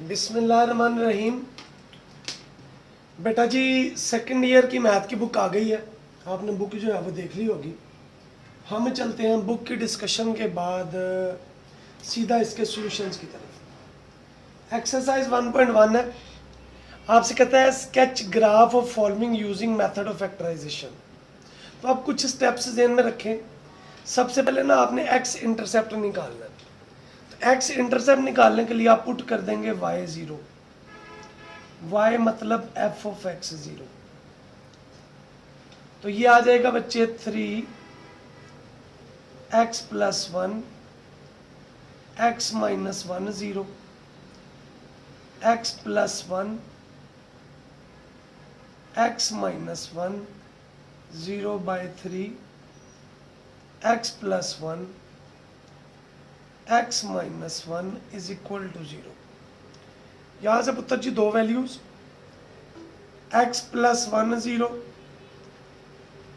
बिस्मिल्लाहिर्रहमानिर्रहीम। बेटा जी second year की मैथ की बुक आ गई है, आपने बुक जो है वो देख ली होगी। हम चलते हैं बुक की डिस्कशन के बाद सीधा इसके सॉल्यूशंस की तरफ। एक्सरसाइज 1.1 है, आपसे कहता है sketch graph of following using method of factorisation. तो आप कुछ स्टेप्स ध्यान में रखें। सबसे पहले ना आपने एक्स इंटरसेप्ट निकालना है। तो एक्स इंटरसेप्ट निकालने के लिए आप पुट कर देंगे y0, y मतलब f ऑफ x 0। तो ये आ जाएगा बच्चे 3x plus 1 x minus 1 0 x plus 1 x minus 1 0 by 3 x plus 1 x minus 1 is equal to 0। यहां से पुत्र जी दो values x plus 1 0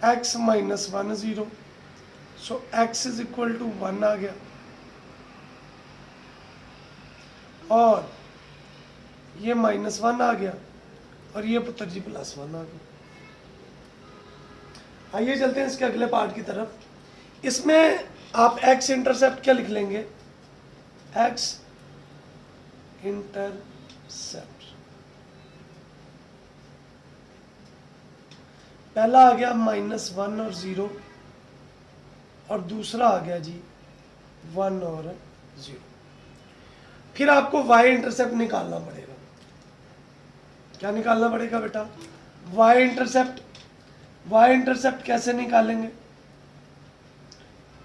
x minus 1 0, so x is equal to 1 आ गया और ये माइनस 1 आ गया और ये पुत्र जी प्लस 1 आ गया। आइए चलते हैं इसके अगले पार्ट की तरफ। इसमें आप x इंटरसेप्ट क्या लिख लेंगे, x इंटरसेप्ट पहला आ गया माइनस 1 और 0 और दूसरा आ गया जी 1 और 0। फिर आपको y इंटरसेप्ट निकालना पड़ेगा। क्या निकालना पड़ेगा बेटा, y इंटरसेप्ट। y इंटरसेप्ट कैसे निकालेंगे,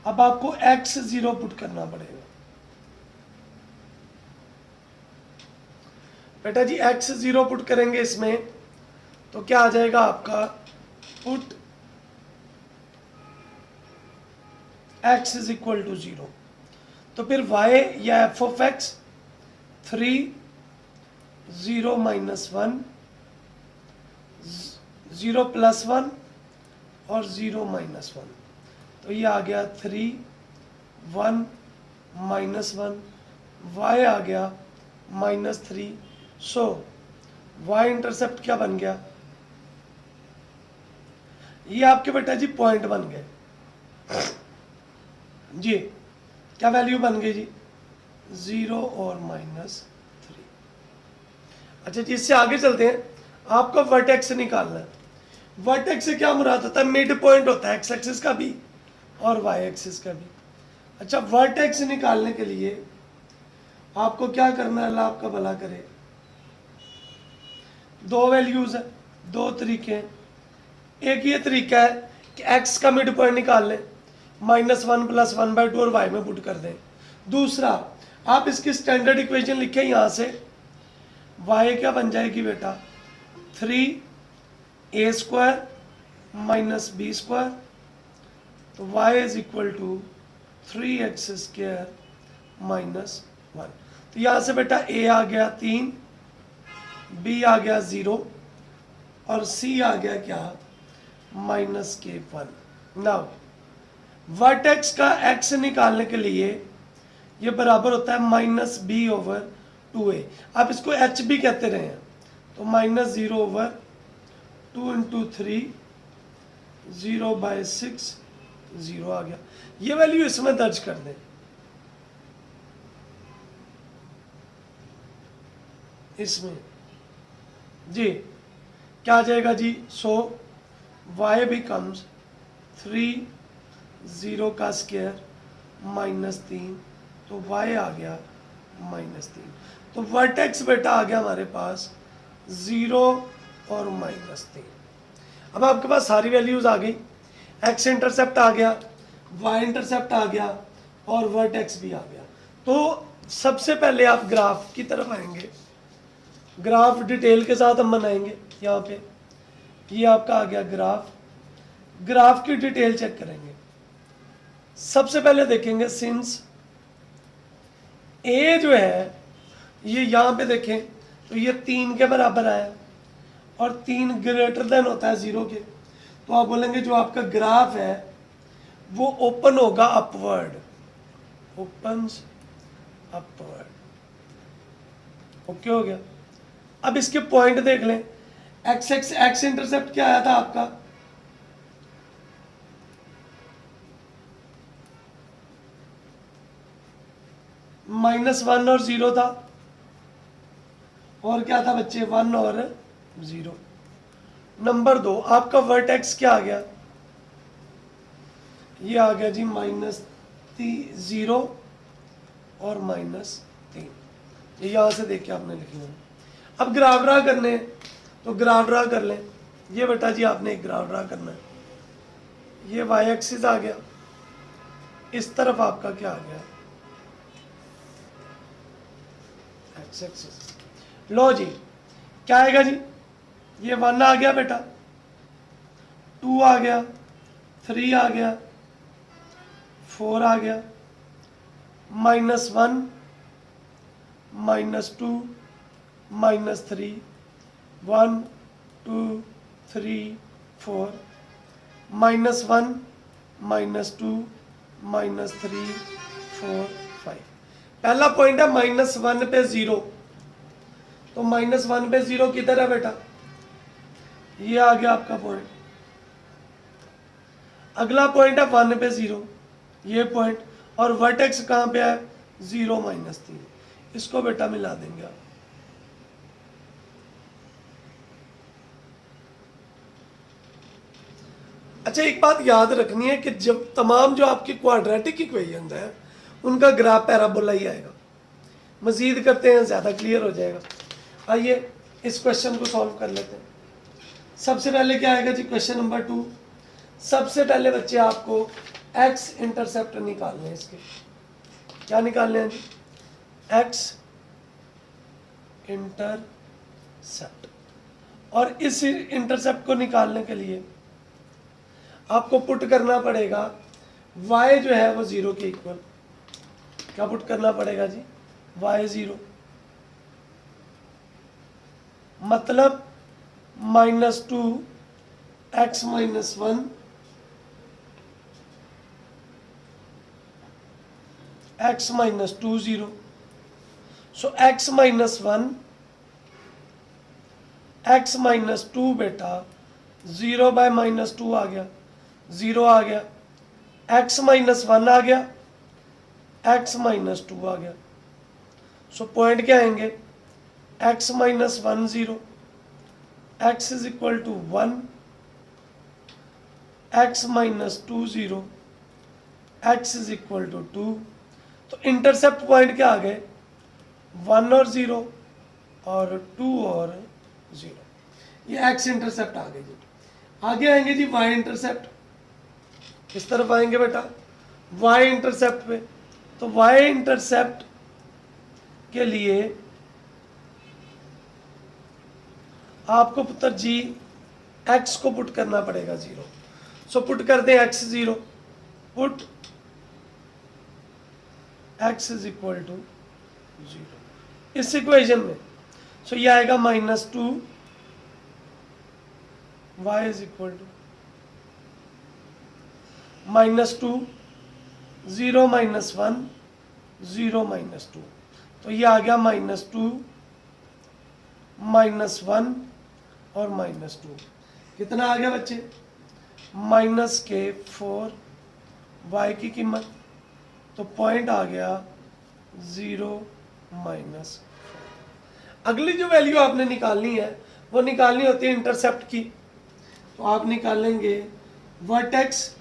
अब आपको x0 पुट करना पड़ेगा। बेटा जी x0 पुट करेंगे इसमें तो क्या आ जाएगा आपका, put x is equal to 0। तो फिर y या f of x 3 0 minus 1 0 plus 1 और 0 माइनस 1, तो ये आ गया 3 1 माइनस 1, y आ गया माइनस 3। सो y इंटरसेप्ट क्या बन गया, ये आपके बेटा जी पॉइंट बन गए जी। क्या वैल्यू बन गई जी, 0 और माइनस 3। अच्छा जी इससे आगे चलते हैं, आपको वर्टेक्स निकालना है। वर्टेक्स से क्या मुराद होता है, मिड पॉइंट होता है एक्स एक्सिस का भी और वाई एक्सिस का भी। अच्छा वर्टेक्स निकालने के लिए आपको क्या करना है, अल्लाह आपका भला करे। दो वैल्यूज है, दो तरीके हैं। एक ये तरीका है कि x का मिड पॉइंट निकाल लें, -1 प्लस 1/2 और y में पुट कर दें। दूसरा आप इसकी स्टैंडर्ड इक्वेशन लिखें, यहाँ से y क्या बन जाएगी बेटा, 3a² माइनस b², तो y is equal to 3x² minus 1। तो यहाँ से बेटा a आ गया 3, b आ गया 0 और c आ गया क्या, -k1। नाउ वर्टेक्स का x निकालने के लिए ये बराबर होता है -b/2a। आप इसको h भी कहते रहे हैं, तो -0/2 इंटू 3 0/6 0 आ गया। ये वैल्यू इसमें दर्ज कर दें, इसमें जी क्या आ जाएगा जी। सो y बिकम्स 3 0 का स्क्वायर -3, तो y आ गया -3। तो वर्टेक्स बेटा आ गया हमारे पास 0 और -3। अब आपके पास सारी वैल्यूज आ गई, x इंटरसेप्ट आ गया, y इंटरसेप्ट आ गया और वर्टेक्स भी आ गया। तो सबसे पहले आप ग्राफ की तरफ आएंगे, ग्राफ डिटेल के साथ हम बनाएंगे। यहाँ पे ये आपका आ गया ग्राफ, ग्राफ की डिटेल चेक करेंगे। सबसे पहले देखेंगे सिंस a जो है ये यहाँ पे देखें तो ये 3 के बराबर आया और 3 ग्रेटर देन होता है 0 के, तो आप बोलेंगे जो आपका ग्राफ है वो ओपन होगा अपवर्ड, ओपन्स अपवर्ड। ओके हो गया। अब इसके पॉइंट देख लें, एक्स इंटरसेप्ट क्या आया था आपका, -1 और 0 था, और क्या था बच्चे, 1 और 0। नंबर 2 आपका वर्टेक्स क्या आ गया, ये आ गया जी -0 और -3। ये यहां से देख के आपने लिखी है। अब ग्राफ ड्रा करने हैं, तो ग्राफ ड्रा कर लें। ये बेटा जी आपने एक ग्राफ ड्रा करना है, ये वाई एक्सिस आ गया, इस तरफ आपका क्या आ गया, एक्स एक्सिस। लो जी क्या आएगा जी, ये 1 आ गया बेटा, 2 आ गया, 3 आ गया, 4 आ गया, -1 -2 -3, 1 2 3 4, -1 -2 -3 4 5। पहला पॉइंट है -1 पे 0, तो -1 पे 0 किधर है बेटा, ये आ गया आपका पॉइंट। अगला पॉइंट है 1 पे 0, ये पॉइंट, और वर्टेक्स कहाँ पे है, 0 -3, इसको बेटा मिला देंगे आप। अच्छा एक बात याद रखनी है कि जब तमाम जो आपके क्वाड्रेटिक इक्वेशंस हैं उनका ग्राफ पैराबोला ही आएगा। मजीद करते हैं ज़्यादा क्लियर हो जाएगा। आइए इस क्वेश्चन को सॉल्व कर लेते हैं। सबसे पहले क्या आएगा जी, क्वेश्चन नंबर 2। सबसे पहले बच्चे आपको एक्स इंटरसेप्ट निकालने हैं। इसके क्या निकालने हैं जी, एक्स इंटरसेप्ट। और इस इंटरसेप्ट को निकालने के लिए आपको पुट करना पड़ेगा y जो है वो 0 के इक्वल। क्या पुट करना पड़ेगा जी, y 0, मतलब -2 x -1 x -2 0। So x -1 x -2 बेटा 0 बाय -2 आ गया, 0 आ गया, x -1 आ गया, x -2 आ गया। सो पॉइंट क्या आएंगे, x -1 0, x is equal to 1, x -2 0, x is equal to 2। तो इंटरसेप्ट पॉइंट क्या आ गए, 1 और 0 और 2 और 0। ये x इंटरसेप्ट आ गए जी। आगे आएंगे जी y इंटरसेप्ट। किस तरफ आएंगे बेटा, y इंटरसेप्ट पे। तो y इंटरसेप्ट के लिए आपको पुत्र जी x को पुट करना पड़ेगा 0। सो पुट कर दें x 0, put x is equal to 0 इस इक्वेशन में। सो ये आएगा -2 y इज इक्वल टू -2 0 -1 0 -2। तो ये आ गया -2 -1 और -2। कितना आ गया बच्चे, -4 y की कीमत। तो पॉइंट आ गया 0 -4। अगली जो वैल्यू आपने निकालनी है वो निकालनी होती है इंटरसेप्ट की। तो आप निकालेंगे वर्टेक्स।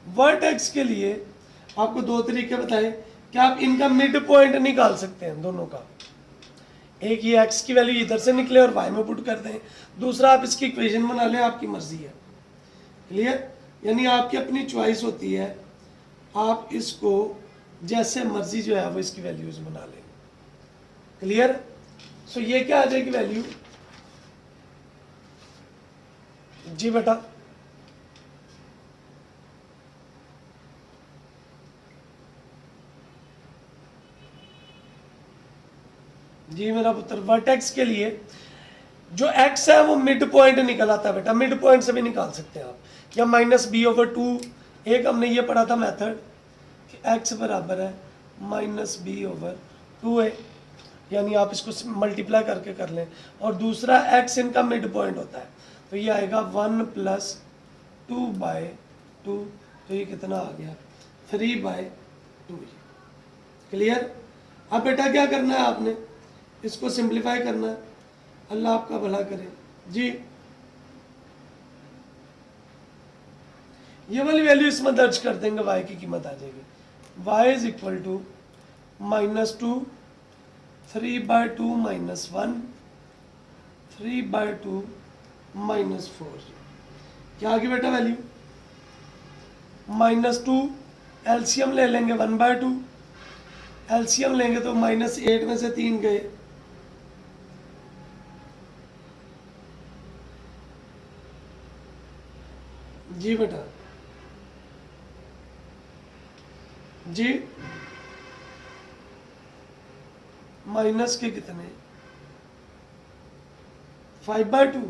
वर्टेक्स के लिए आपको दो तरीके बताए कि आप इनका मिड पॉइंट निकाल सकते हैं दोनों का। एक ये x की वैल्यू इधर से निकले और y में पुट कर दें, दूसरा आप इसकी इक्वेशन बना लें, आपकी मर्जी है। क्लियर, यानी आपकी अपनी चॉइस होती है, आप इसको जैसे मर्जी जो है वो इसकी वैल्यूज बना लेंगे। क्लियर। सो ये क्या आ जाएगी वैल्यू जी बेटा, जी मेरा पुत्र वर्टेक्स के लिए जो x है वो मिड पॉइंट निकल आता है बेटा। मिड पॉइंट से भी निकाल सकते हैं आप, या -b/2। एक हमने ये पढ़ा था मेथड कि x बराबर है माइनस बी ओवर 2a, यानी आप इसको मल्टीप्लाई करके कर लें। और दूसरा x इनका मिड पॉइंट होता है, तो ये आएगा 1 + 2/2, तो ये कितना आ गया 3/2। क्लियर। अब बेटा क्या करना है आपने, इसको सिंप्लीफाई करना है। अल्लाह आपका भला करे जी। ये वाली वैल्यू इसमें दर्ज कर देंगे, y की कीमत आ जाएगी y इज इक्वल टू -2 3/2 - 1 3/2 - 4। क्या आ गई बेटा वैल्यू, -2 एलसीएम ले लेंगे 1/2, एलसीएम लेंगे तो -8 में से 3 गए, जी बेटा जी, माइनस के कितने 5/2,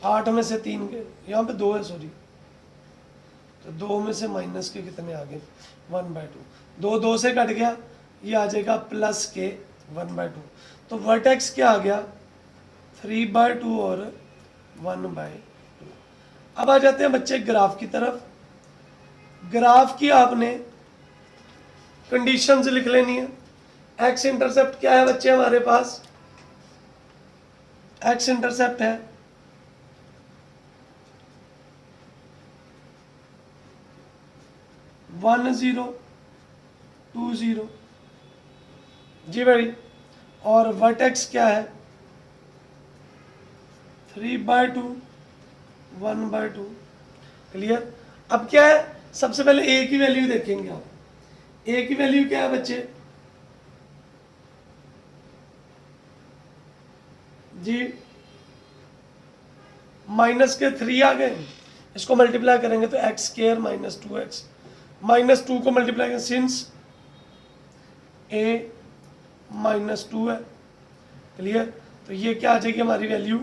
8 में से 3 गए, यहाँ पे 2 है सॉरी, तो 2 में से माइनस के कितने आ गए 1/2, 2 से कट गया, ये आ जाएगा प्लस के 1/2। तो वर्टेक्स क्या आ गया 3/2 और 1/2। अब आ जाते हैं बच्चे ग्राफ की तरफ। ग्राफ की आपने कंडीशंस लिख लेनी है। एक्स इंटरसेप्ट क्या है बच्चे हमारे पास, एक्स इंटरसेप्ट है 1 0 2 0, जी भाई। और वर्टेक्स क्या है 3/2 1/2। क्लियर। अब क्या है, सबसे पहले ए की वैल्यू देखेंगे आप। ए की वैल्यू क्या है बच्चे जी, माइनस के 3 आ गए, इसको मल्टीप्लाई करेंगे तो x² - 2x, -2 को मल्टीप्लाई करेंगे सिंस a -2 है। क्लियर। तो ये क्या आ जाएगी हमारी वैल्यू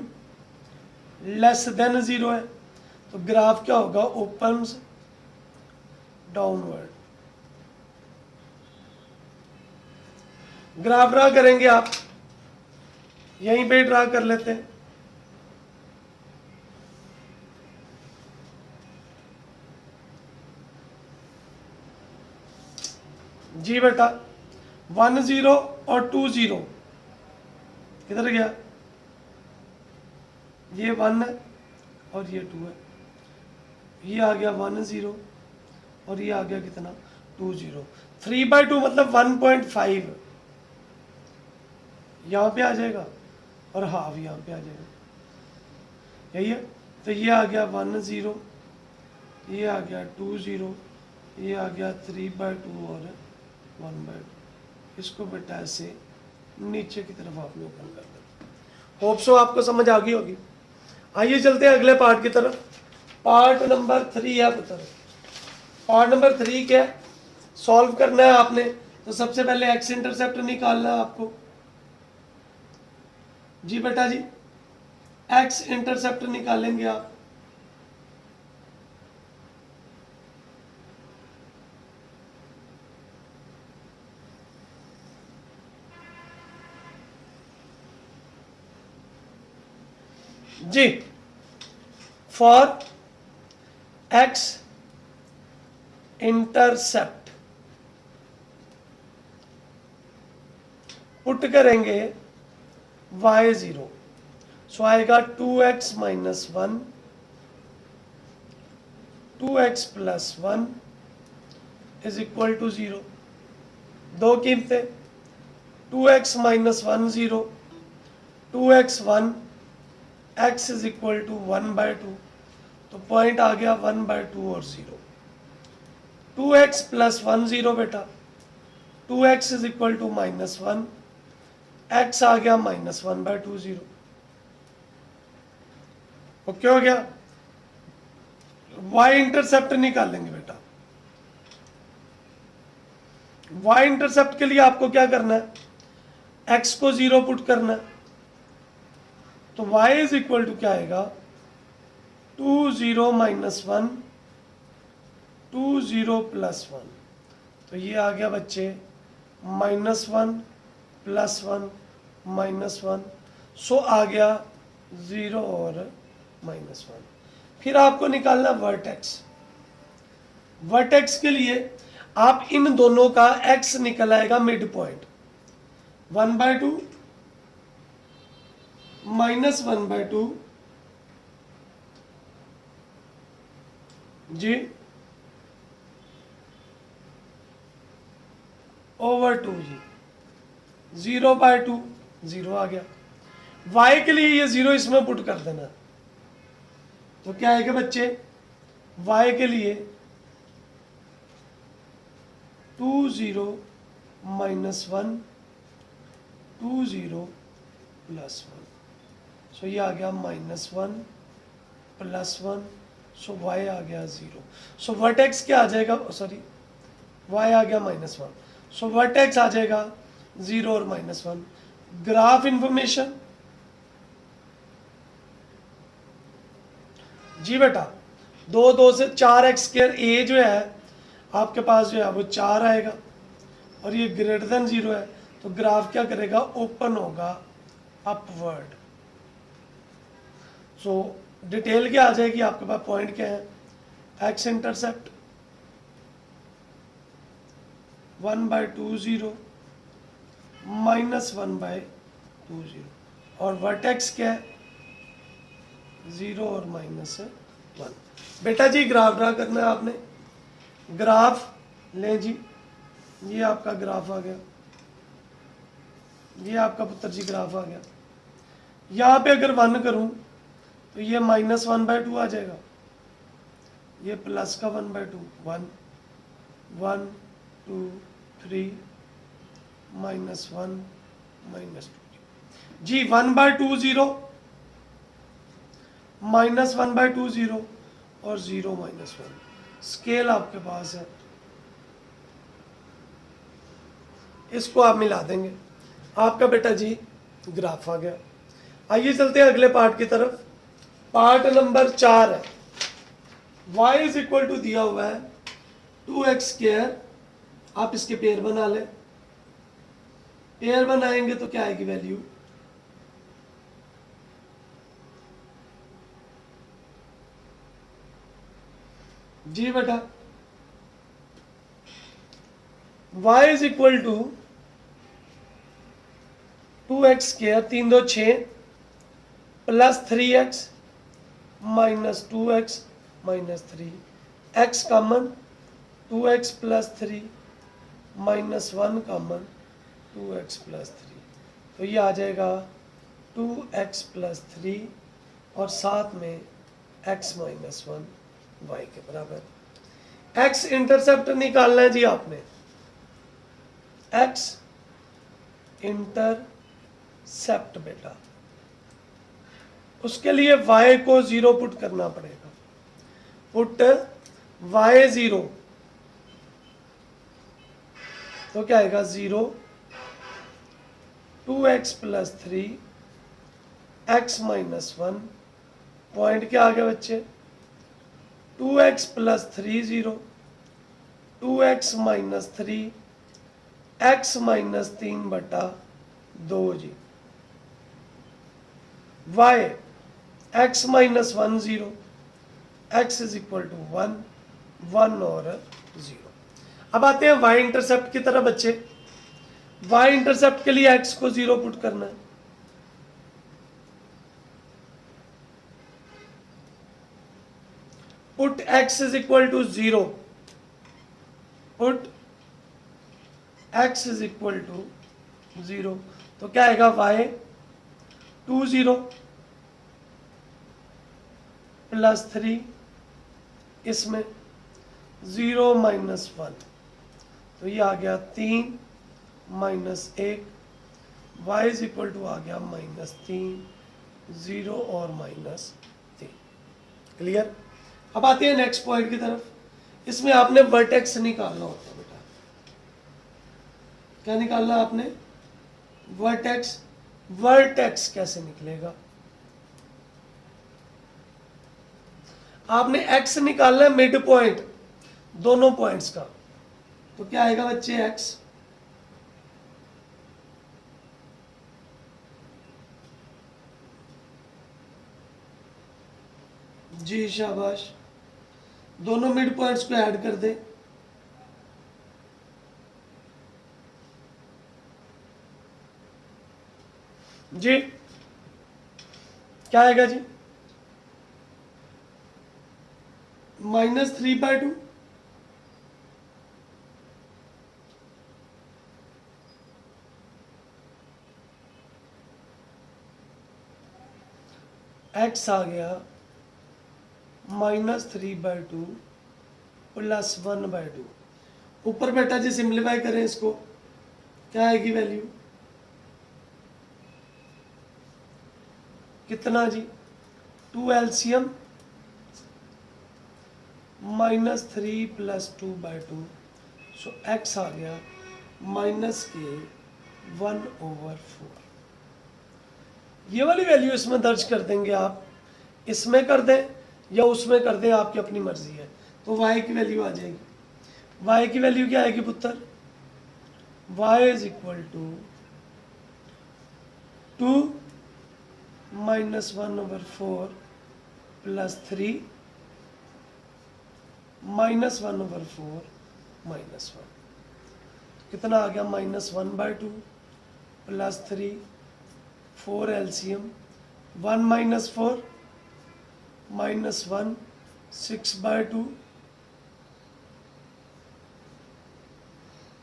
लेस देन 0 है, तो ग्राफ क्या होगा ओपन्स डाउनवर्ड। ग्राफ ड्रा करेंगे आप, यहीं पे ड्रा कर लेते हैं। जी बेटा 1 0 और 2 0 किधर गया, ये 1 है और ये 2 है, ये आ गया 1 0 और ये आ गया कितना 2 0। 3/2 मतलब 1.5 यहाँ पे आ जाएगा और हाफ यहाँ पे आ जाएगा, यही है। तो ये आ गया 1 0, ये आ गया 2 0, ये आ गया 3/2 और 1/2। इसको बेटा ऐसे नीचे की तरफ आपने ओपन कर देना। होप सो आपको समझ आ गई होगी। आइए चलते हैं अगले पार्ट की तरफ। पार्ट नंबर 3 है पुत्र। पार्ट नंबर 3 क्या है, सॉल्व करना है आपने। तो सबसे पहले एक्स इंटरसेप्ट निकालना है आपको, जी बेटा जी। एक्स इंटरसेप्ट निकालेंगे आप, जी। फॉर एक्स इंटरसेप्ट पुट करेंगे y0, सो आएगा 2x - 1 2x + 1 is equal to 0। दो कीमतें 2x - 1 0, 2x 1, x is equal to 1/2, तो पॉइंट आ गया 1/2 और 0। 2x + 1 0 बेटा, 2x is equal to -1, x आ गया -1/2 0। ओके हो गया। y इंटरसेप्ट निकालेंगे बेटा। y इंटरसेप्ट के लिए आपको क्या करना है, x को 0 पुट करना है, तो y इज इक्वल टू क्या आएगा 2 0 - 1 2 0 प्लस 1, तो ये आ गया बच्चे -1 प्लस 1 -1, सो आ गया 0 और -1। फिर आपको निकालना वर्टेक्स। वर्टेक्स के लिए आप इन दोनों का x निकल आएगा मिड पॉइंट, 1/2 -1/2 जी ओवर 2 जी, 0/2, 0 आ गया। y के लिए ये 0 इसमें पुट कर देना, तो क्या आएगा बच्चे, y के लिए 2 0 -1 2 0 प्लस 1, सो ये आ गया -1 प्लस 1, सो y आ गया 0। सो वर्टेक्स क्या आ जाएगा, सॉरी y आ गया -1, सो वर्टेक्स आ जाएगा 0 और -1। ग्राफ इंफॉर्मेशन जी बेटा, 2 से 4x², ए जो है आपके पास जो है वो 4 आएगा और ये ग्रेटर देन 0 है, तो ग्राफ क्या करेगा, ओपन होगा अपवर्ड। सो डिटेल क्या आ जाएगी आपके पास, पॉइंट क्या है, एक्स इंटरसेप्ट 1/2 0 -1/2 0, और वर्टेक्स क्या है, 0 और -1। बेटा जी ग्राफ ड्रा करना है आपने, ग्राफ लें जी, ये आपका ग्राफ आ गया, ये आपका पुत्र जी ग्राफ आ गया। यहाँ पे अगर 1 करूं तो ये -1/2 आ जाएगा, ये प्लस का 1/2, 1 1 2 3 -1 -2 जी, 1/2 0 -1/2 0 और 0 -1। स्केल आपके पास है, इसको आप मिला देंगे, आपका बेटा जी ग्राफ आ गया। आइए चलते हैं अगले पार्ट की तरफ। पार्ट नंबर 4 है, y इज इक्वल टू दिया हुआ है 2x², आप इसके पेयर बना लें। पेयर बनाएंगे तो क्या आएगी वैल्यू, जी बेटा y is equal to 2x², 3 2 6 plus 3x -2x -3, x common 2x plus 3 -1 common 2x plus 3, तो ये आ जाएगा 2x प्लस 3 और साथ में x -1 y के बराबर। x इंटरसेप्ट निकालना है जी आपने, x इंटरसेप्ट बेटा, उसके लिए y को 0 पुट करना पड़ेगा, पुट y 0, तो क्या आएगा 0 2x प्लस 3 x -1, पॉइंट क्या आ गया बच्चे, 2x प्लस 3 0 2x -3 x -3/2 जी, y x -1 0 x is equal to 1 1 और 0। अब आते हैं y इंटरसेप्ट की तरफ बच्चे। y इंटरसेप्ट के लिए x को 0 पुट करना है, put x is equal to 0, put x is equal to 0, तो क्या आएगा y 2 0 प्लस 3, इसमें 0 -1, तो ये आ गया 3 -1, y इज इक्वल टू आ गया -3 0 और -3। क्लियर। अब आते हैं नेक्स्ट पॉइंट की तरफ, इसमें आपने वर्टेक्स निकालना होता है बेटा। क्या निकालना आपने, वर्टेक्स। वर्टेक्स कैसे निकलेगा, आपने x निकालना है मिड पॉइंट, दोनों पॉइंट्स का। तो क्या आएगा बच्चे x, जी शाबाश, दोनों मिड पॉइंट्स को ऐड कर दे, जी क्या आएगा जी, -3/2, x आ गया -3/2 + 1/2। ऊपर बेटा जी सिंप्लीफाई करें इसको, क्या आएगी वैल्यू, कितना जी, 2 LCM -3 + 2/2, सो x आ गया -(k)1/4। ये वाली वैल्यू इसमें दर्ज कर देंगे आप, इसमें कर दें या उसमें कर दें, आपकी अपनी मर्जी है। तो y की वैल्यू आ जाएगी, y की वैल्यू क्या आएगी पुत्र, y = 2 - 1/4 + 3 -1/4 -1, कितना आ गया, -1/2 + 3, 4 LCM, 1 - 4 -1, 6/2,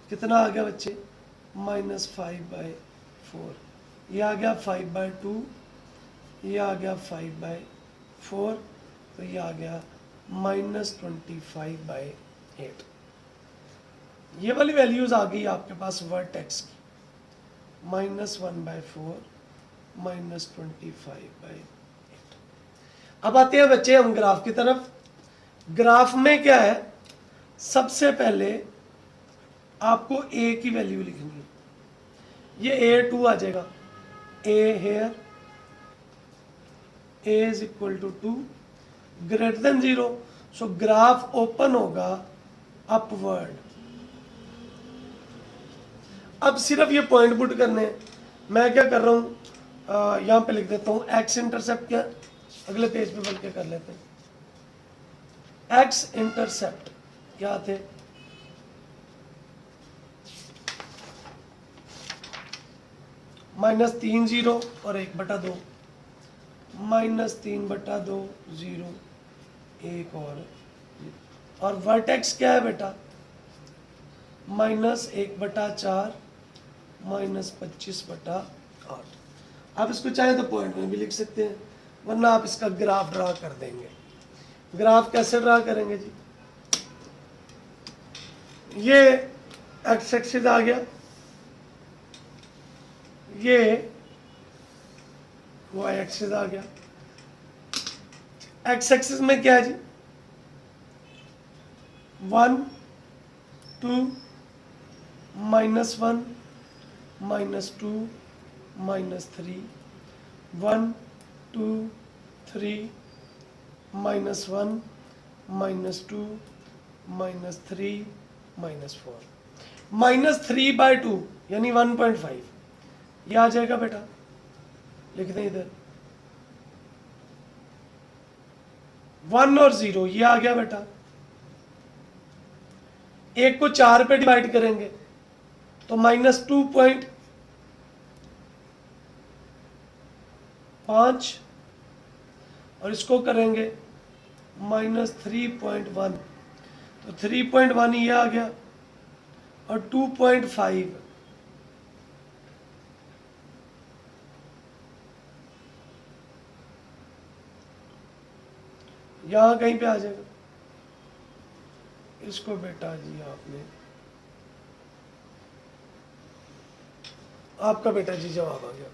कितना आ गया बच्चे, -5/4, ये आ गया 5/2, ये आ गया 5/4, तो ये आ गया -25/8। ये वाली वैल्यूज आ गई आपके पास वर्टेक्स की, -1/4 -25/8। अब आते हैं बच्चे हम ग्राफ की तरफ। ग्राफ में क्या है, सबसे पहले आपको a की वैल्यू लिखनी है, ये A2 आ जाएगा, a here, a = 2 > 0, so graph open होगा अपवर्ड। अब सिर्फ ये पॉइंट पुट करने हैं, मैं क्या कर रहा हूँ, यहाँ पे लिख देता हूँ x इंटरसेप्ट, क्या अगले पेज पे बल्कि कर लेते हैं, x इंटरसेप्ट क्या थे, -3 0 और 1/2, -3/2 0 1 और वर्टेक्स क्या है बेटा, -1/4 -25/8। आप इसको चाहे तो पॉइंट में भी लिख सकते हैं, वरना आप इसका ग्राफ ड्रा कर देंगे। ग्राफ कैसे ड्रा करेंगे जी, ये एक्स एक्सिस आ गया, ये वाई एक्सिस आ गया। एक्स एक्सिस में क्या है जी, 1 2 -1 -2 -3 1 2 3 -1 -2 -3 -4, -3/2 यानी 1.5, ये आ जाएगा बेटा, लिख दें इधर, 1 और 0 ये आ गया बेटा। एक को 4 पे डिवाइड करेंगे तो -2.5 और इसको करेंगे -3.1, तो 3.1 ये आ गया और 2.5 यहां कहीं पे आ जाएगा। इसको बेटा जी आपने, आपका बेटा जी जवाब आ गया।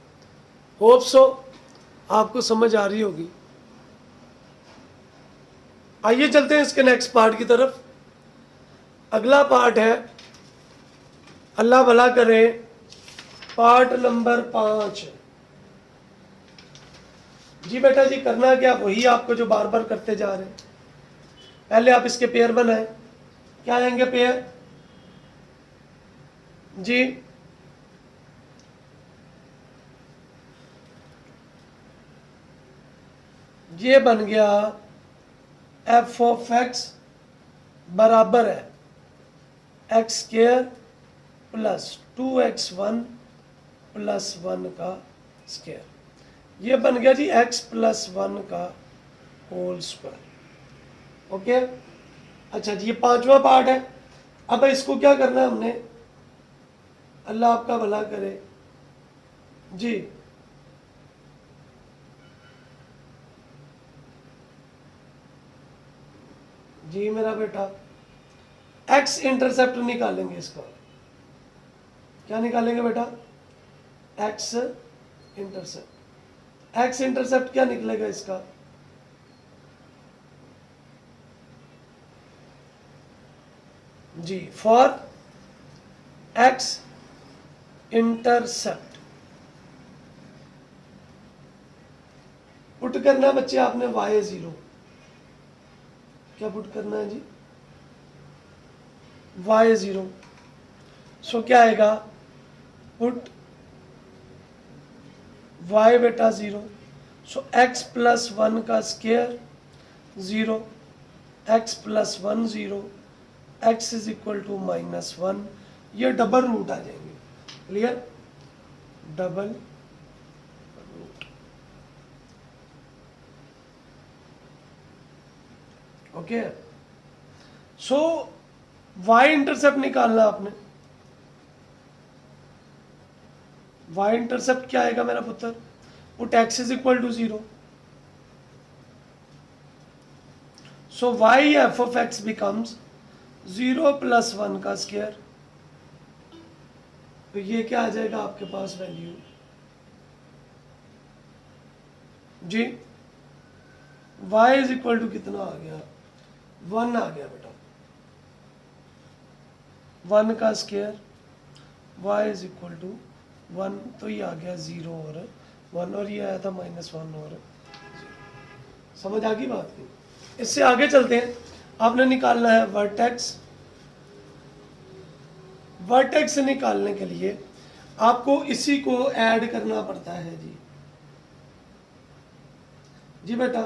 होप सो आपको समझ आ रही होगी। आइए चलते हैं इसके नेक्स्ट पार्ट की तरफ। अगला पार्ट है, अल्लाह भला करे, पार्ट नंबर 5। जी बेटा जी करना क्या, वही आपको जो बार बार करते जा रहे हैं। पहले आप इसके पेयर बनाएं, क्या आएंगे पेयर जी? ये बन गया एफ ऑफ एक्स बराबर है x square plus 2x1 plus 1 का स्क्वायर। ये बन गया जी x प्लस 1 का होल स्क्वायर। ओके, अच्छा जी, ये पांचवा पार्ट है। अब इसको क्या करना है हमने, अल्लाह आपका भला करे जी। जी मेरा बेटा, एक्स इंटरसेप्ट निकालेंगे इसका। क्या निकालेंगे बेटा? X intercept. एक्स इंटरसेप्ट क्या निकलेगा इसका? जी, फॉर एक्स इंटरसेप्ट पुट करना बच्चे आपने y0। क्या पुट करना है जी? y0। सो क्या आएगा? पुट y बेटा 0। सो x प्लस 1 का square 0, x plus 1 0, x is equal to -1। ये डबल रूट आ जाएंगे। Clear? Double root. Okay, so y intercept निकालना आपने। y इंटरसेप्ट क्या आएगा मेरा पुत्र? Put x is equal to 0। So y f of x becomes 0 plus 1 का स्क्वायर। तो ये क्या आ जाएगा आपके पास वैल्यू जी? y इज इक्वल टू कितना आ गया? 1 आ गया बेटा। 1 का square y is equal to 1, तो ये आ गया 0 और 1, और ये आया था -1 और 0। समझ आ गई बात की? इससे आगे चलते हैं। आपने निकालना है वर्टेक्स। वर्टेक्स निकालने के लिए आपको इसी को ऐड करना पड़ता है जी। जी बेटा,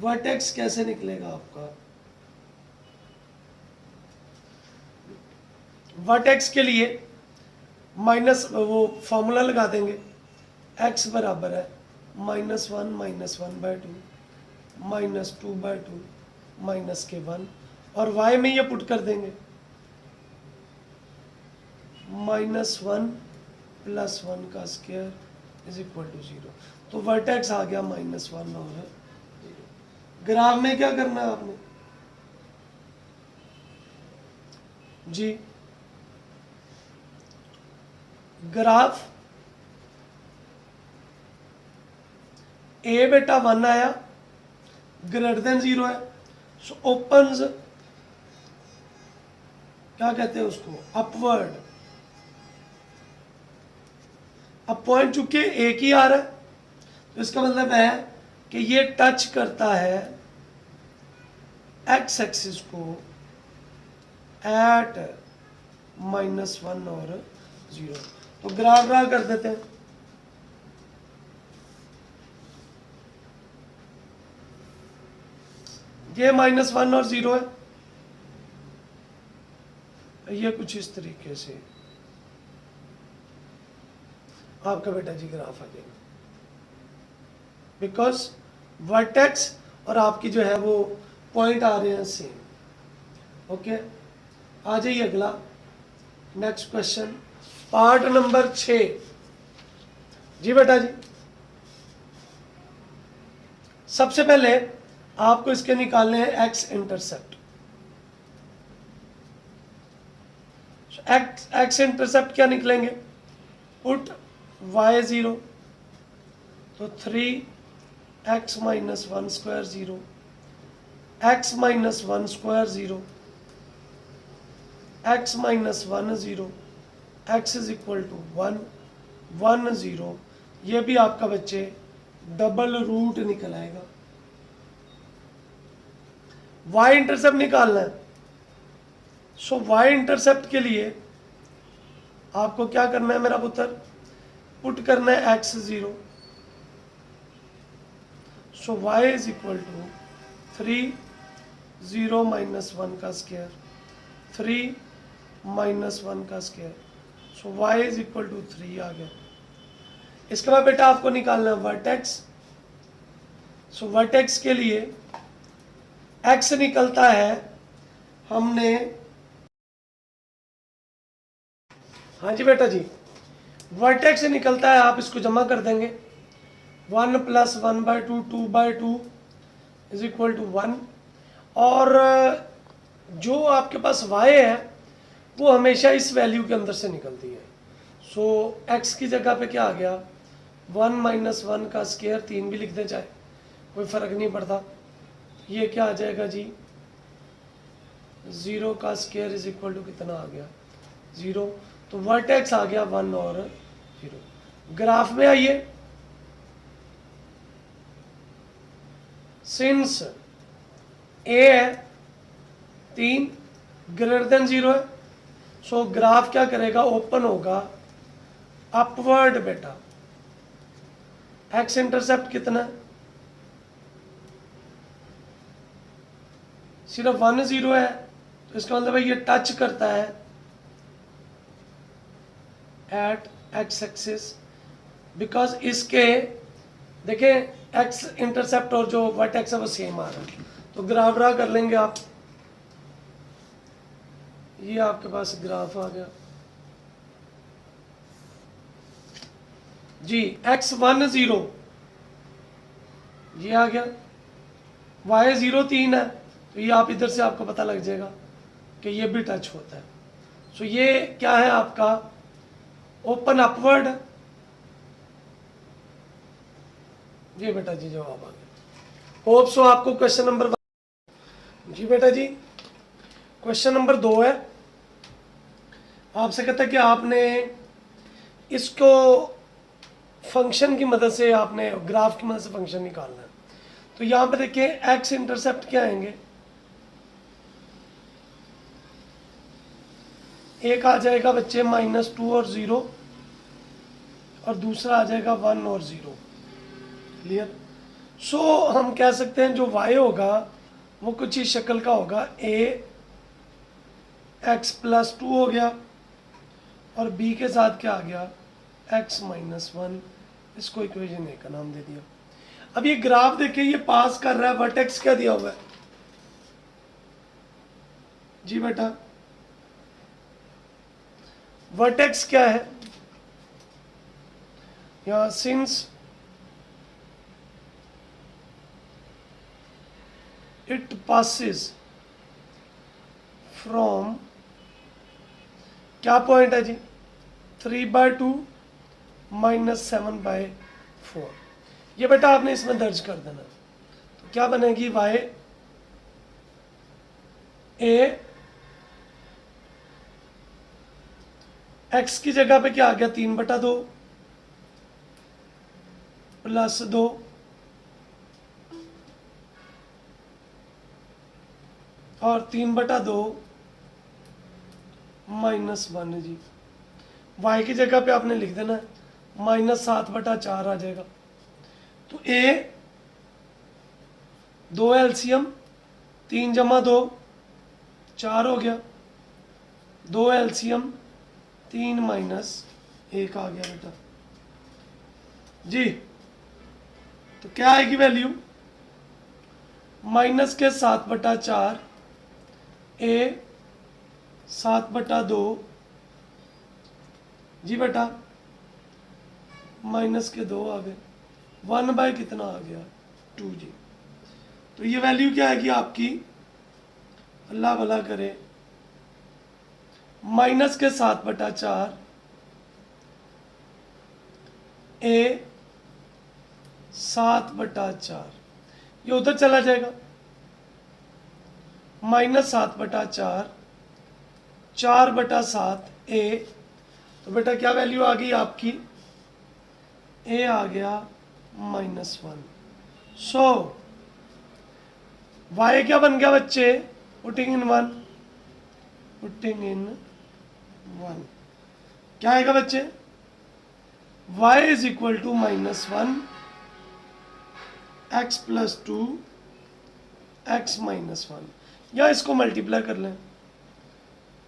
वर्टेक्स कैसे निकलेगा आपका? वर्टेक्स के लिए माइनस वो फॉर्मूला लगा देंगे, x बराबर है -1 -1/2 -2/2 -1, और y में ये पुट कर देंगे -1 प्लस 1 का स्क्वायर इज इक्वल टू 0। तो वर्टेक्स आ गया -1 और 0। ग्राफ में क्या करना है आपने जी? ग्राफ ए बेटा 1 आया, ग्रेटर देन 0 है, सो ओपन्स, क्या कहते हैं उसको, अपवर्ड। अब पॉइंट चुके एक ही आ रहा है, तो इसका मतलब है कि ये टच करता है एक्स एक्सिस को एट -1 और 0। तो ग्राफ ड्रा कर देते हैं। ये -1 और 0 है, ये कुछ इस तरीके से आपका बेटा जी ग्राफ आ जाएगा, बिकॉज वर्टेक्स और आपकी जो है वो पॉइंट आ रहे हैं सेम। ओके, आ जाइए अगला नेक्स्ट क्वेश्चन, पार्ट नंबर 6 जी बेटा जी। सबसे पहले आपको इसके निकालने हैं एक्स इंटरसेप्ट। एक्स इंटरसेप्ट क्या निकलेंगे? पुट y0, तो 3x - 1 square 0, x - 1 square 0, x - 1 0, x is equal to 1 1 0। ये भी आपका बच्चे डबल रूट निकल आएगा। वाई इंटरसेप्ट निकालना है। सो वाई इंटरसेप्ट के लिए आपको क्या करना है मेरा पुत्र, पुट करना है x 0। So y is equal to 3 0 minus 1 का स्क्वायर 3 माइनस 1 का square. So y is equal to 3 आ गया। इसके बाद बेटा आपको निकालना है वर्टेक्स। सो वर्टेक्स के लिए x निकलता है, हमने, हाँ जी बेटा जी, वर्टेक्स निकलता है, आप इसको जमा कर देंगे 1 प्लस 1/2 2/2 इज इक्वल टू 1। और जो आपके पास y है वो हमेशा इस वैल्यू के अंदर से निकलती है। सो x की जगह पे क्या आ गया, 1 माइनस 1 का स्क्वायर, 3 भी लिख दें चाहे, कोई फर्क नहीं पड़ता। ये क्या आ जाएगा जी, 0 का स्क्वायर इज इक्वल टू कितना आ गया, 0। तो वर्टेक्स आ गया 1 और 0। ग्राफ में आइए, सिंस ए है 3 ग्रेटर देन 0 है, सो ग्राफ क्या करेगा, ओपन होगा अपवर्ड बेटा। एक्स इंटरसेप्ट कितना है, सिर्फ 1 0 है, तो इसका मतलब है ये टच करता है एट एक्स एक्सिस, बिकॉज इसके देखें एक्स इंटरसेप्ट और जो वर्टेक्स है वो सेम आ रहा है। तो ग्राफ ड्रा कर लेंगे आप, ये आपके पास ग्राफ आ गया जी, x 1 0 ये आ गया, y 0 3 है, तो ये आप इधर से आपको पता लग जाएगा कि ये भी टच होता है। सो ये क्या है आपका, ओपन अपवर्ड। जी बेटा जी जवाब आ गया। होप सो आपको क्वेश्चन नंबर जी बेटा जी, क्वेश्चन नंबर 2 है, आपसे कहता है कि आपने इसको फंक्शन की मदद से, आपने ग्राफ की मदद से फंक्शन निकालना है। तो यहाँ पे देखिए एक्स इंटरसेप्ट क्या आएंगे, एक आ जाएगा बच्चे -2 और 0, और दूसरा आ जाएगा 1 और 0। क्लियर। सो हम कह सकते हैं जो y होगा वो कुछ इस शक्ल का होगा, a x + 2 हो गया, और b के साथ क्या आ गया, x - 1। इसको इक्वेशन ए का नाम दे दिया। अब ये ग्राफ देखिए, ये पास कर रहा है, वर्टेक्स क्या दिया हुआ है जी बेटा, वर्टेक्स क्या है यहाँ, सिंस it passes from, क्या पॉइंट है जी, 3/2 - 7/4। ये बेटा आपने इसमें दर्ज कर देना। तो क्या बनेगी, y a x की जगह पे क्या आ गया, 3/2 + 2 और 3/2 -1 जी। y की जगह पे आपने लिख देना है -7/4 आ जाएगा। तो a 2 एलसीएम, 3 + 2 4 हो गया, 2 एलसीएम 3 - 1 आ गया बेटा जी। तो क्या आएगी वैल्यू, -7/4 a 7/2 जी बेटा, -2 आ गए, 1 कितना आ गया, 2 जी। तो ये वैल्यू क्या आएगी आपकी, अल्लाह भला करे, -7/4 a 7/4, ये उधर चला जाएगा, -7/4 4/7 a। तो बेटा क्या वैल्यू आ गई आपकी, a आ गया -1। सो y क्या बन गया बच्चे, पुटिंग इन 1, पुटिंग इन 1 क्या आएगा बच्चे, y is equal to -1 x plus 2 x -1, या इसको मल्टीप्लाई कर लें,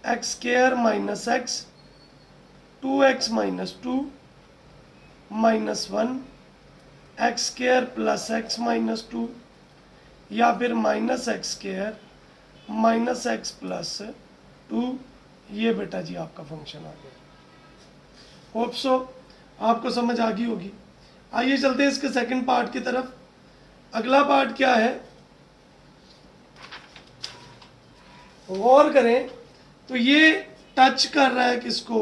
x square minus x 2x -2 -1 x square plus x -2, या फिर -x square minus x plus 2। ये बेटा जी आपका फंक्शन आ गया। होप सो आपको समझ आ गई होगी। आइए चलते हैं इसके सेकंड पार्ट की तरफ। अगला पार्ट क्या है, गौर करें तो ये टच कर रहा है किसको,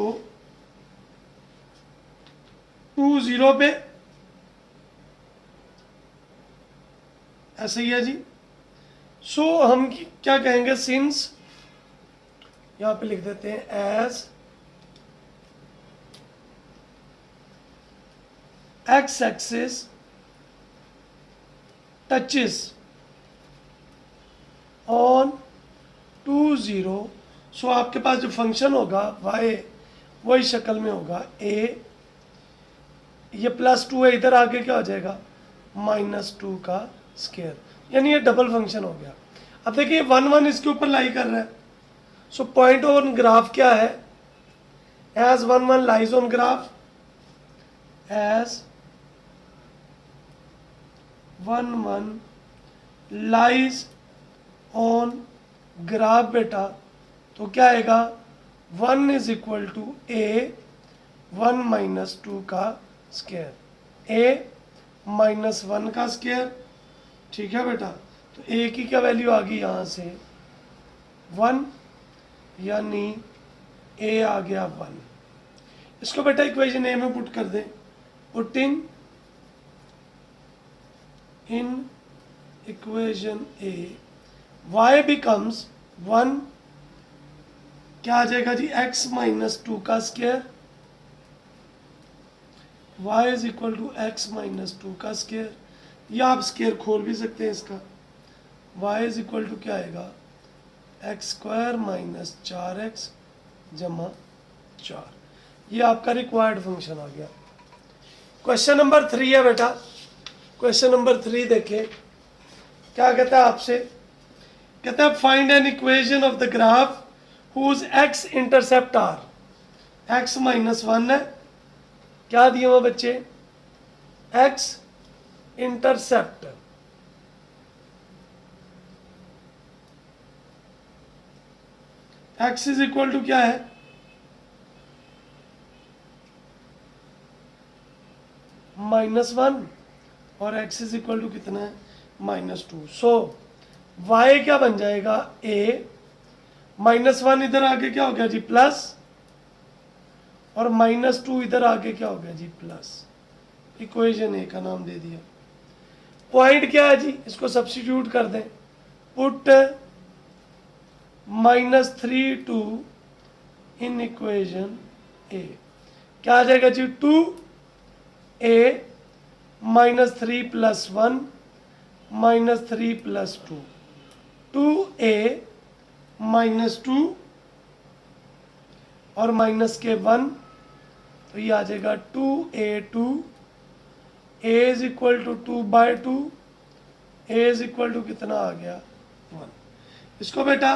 2 0 पे, ऐसे ही है जी। सो हम क्या कहेंगे, सिंस, यहां पे लिख देते हैं as x axis touches on 2 0, so आपके पास जो फंक्शन होगा y वही शक्ल में होगा a, ये +2 है, इधर आके क्या हो जाएगा -2 का स्क्वायर, यानी ये डबल फंक्शन हो गया। अब देखिए 1 1 इसके ऊपर लाई कर रहा है, सो पॉइंट ऑन ग्राफ क्या है, as 1 1 lies on graph, as 1 1 lies on graph बेटा, तो क्या आएगा 1 इज इक्वल टू a 1 -2 का स्क्वायर, a -1 का स्क्वायर, ठीक है बेटा। तो a की क्या वैल्यू आ गई यहाँ से 1, यानी a आ गया 1। इसको बेटा इक्वेशन a में पुट कर दें, putting in equation a y becomes 1, क्या आ जाएगा जी x -2 का square, y is equal to x -2 का स्क्वायर, या आप स्क्वायर खोल भी सकते हैं इसका, y इज इक्वल टू क्या आएगा x² - 4x जमा 4। ये आपका रिक्वायर्ड फंक्शन आ गया। क्वेश्चन नंबर 3 है बेटा, क्वेश्चन नंबर 3 देखिए क्या कहता है आपसे, कहता है find an equation of the graph whose x intercept are, x -1 है, क्या दिया हुआ बच्चे x intercept, x is equal to क्या है -1 और x इज इक्वल टू कितना है -2। सो y क्या बन जाएगा a, -1 इधर आके क्या हो गया जी प्लस, और -2 इधर आके क्या हो गया जी प्लस, इक्वेशन ए का नाम दे दिया। पॉइंट क्या है जी, इसको सब्स्टिट्यूट कर दें, पुट -3 2 इन इक्वेशन ए, क्या आ जाएगा जी 2a -3 + 1 -3 + 2, 2a -2 और माइनस के 1, तो ये आ जाएगा 2a2, a is equal to 2/2, a is equal to कितना आ गया 1। इसको बेटा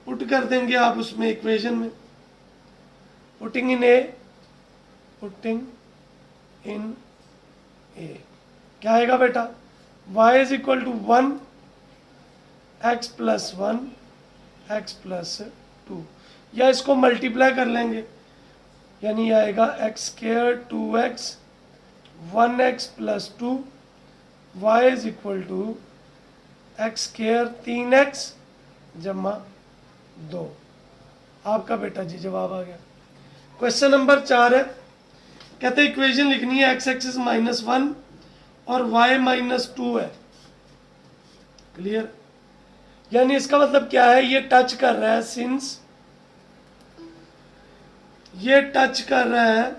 पुट कर देंगे आप उसमें इक्वेशन में, putting in a, putting in a क्या आएगा बेटा y is equal to 1 x + 1 x + 2, या इसको मल्टीप्लाई कर लेंगे, यानी आएगा x² 2x 1x + 2 y is equal to x² 3x जमा 2। आपका बेटा जी जवाब आ गया। क्वेश्चन नंबर 4 है, कहते हैं इक्वेशन लिखनी है x एक्सिस -1 और y -2 है, क्लियर, यानी इसका मतलब क्या है, ये टच कर रहा है, सिंस ये टच कर रहा है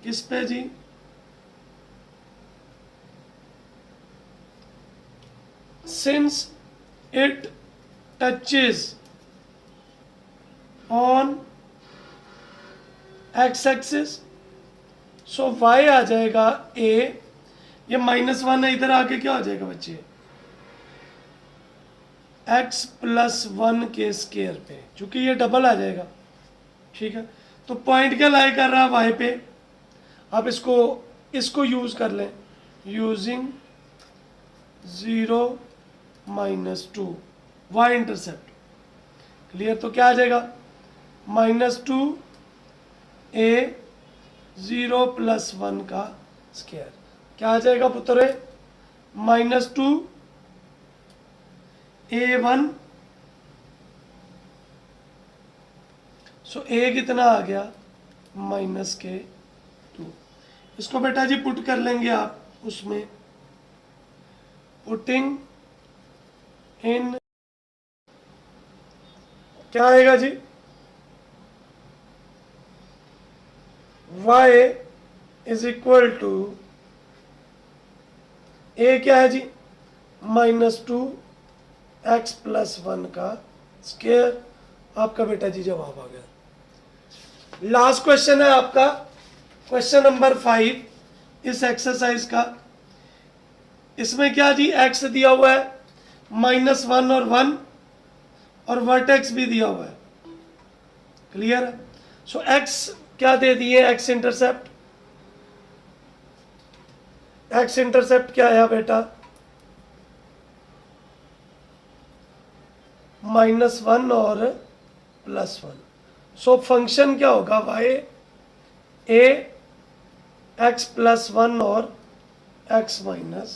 किस पे जी since it touches on x axis, so y आ जाएगा a, ये -1 है, इधर आके क्या हो जाएगा बच्चे, x + 1 के स्केयर पे, चूंकि ये डबल आ जाएगा, ठीक है। तो पॉइंट क्या लाई कर रहा है y पे, आप इसको यूज कर लें, यूजिंग 0 - 2 y इंटरसेप्ट, क्लियर। तो क्या आ जाएगा, -2 a 0 + 1 का स्केयर, क्या आ जाएगा पुत्र, -2 a1, सो a कितना आ गया, -2। इसको बेटा जी पुट कर लेंगे आप उसमें, पुटिंग इन, क्या आएगा जी, y is equal to, a क्या है जी, -2 x + 1 का स्केयर, आपका बेटा जी जवाब आ गया। लास्ट क्वेश्चन है आपका, क्वेश्चन नंबर 5 इस एक्सरसाइज का। इसमें क्या जी, x दिया हुआ है -1 और 1, और वर्टेक्स भी दिया हुआ है, क्लियर है। सो x क्या दे दिए, x इंटरसेप्ट, x इंटरसेप्ट क्या है बेटा, -1 और +1। सो फंक्शन क्या होगा, y a x + 1 और x - 1।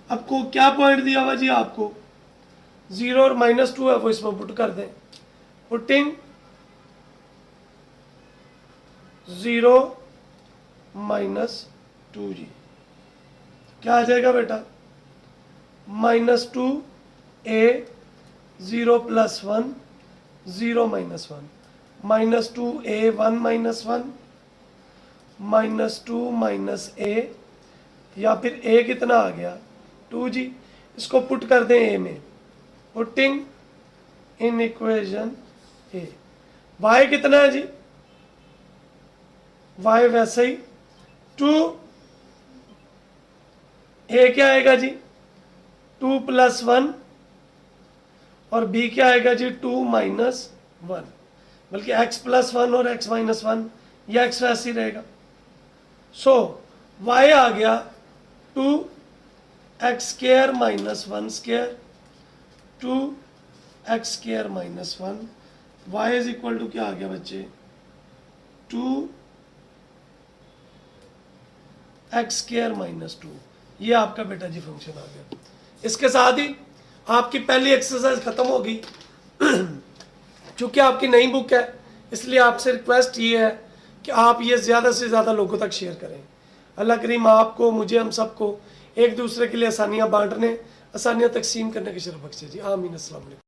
आपको क्या पॉइंट दिया हुआ जी, आपको 0 और -2 है, वो इसमें पुट कर दें, पुटिंग 0 - 2 जी, क्या आ जाएगा बेटा, -2 a 0 + 1 0 - 1, -2 a 1 - 1 -2 - a, या फिर a कितना आ गया, 2 जी। इसको पुट कर दें a में, putting in equation a, y कितना है जी, y वैसे ही 2, a क्या आएगा जी, 2 + 1, और b क्या आएगा जी, 2 - 1, बल्कि x + 1 और x - 1, यह x वैसे ही रहेगा। सो y आ गया 2x² - 1² 2x² - 1, y is equal to क्या आ गया बच्चे, 2x² - 2। ये आपका बेटा जी फंक्शन आ गया। इसके साथ ही आपकी पहली एक्सरसाइज खत्म होगी। चूंकि आपकी नई बुक है, इसलिए आपसे रिक्वेस्ट ये है कि आप ये ज़्यादा से ज़्यादा लोगों तक शेयर करें। अल्लाह करीम आपको, मुझे, हम सबको एक दूसरे के लिए आसानियाँ बांटने, आसानियाँ तकसीम करने की शर्फ बख्शे जी। आमीन। अस्सलाम वालेकुम।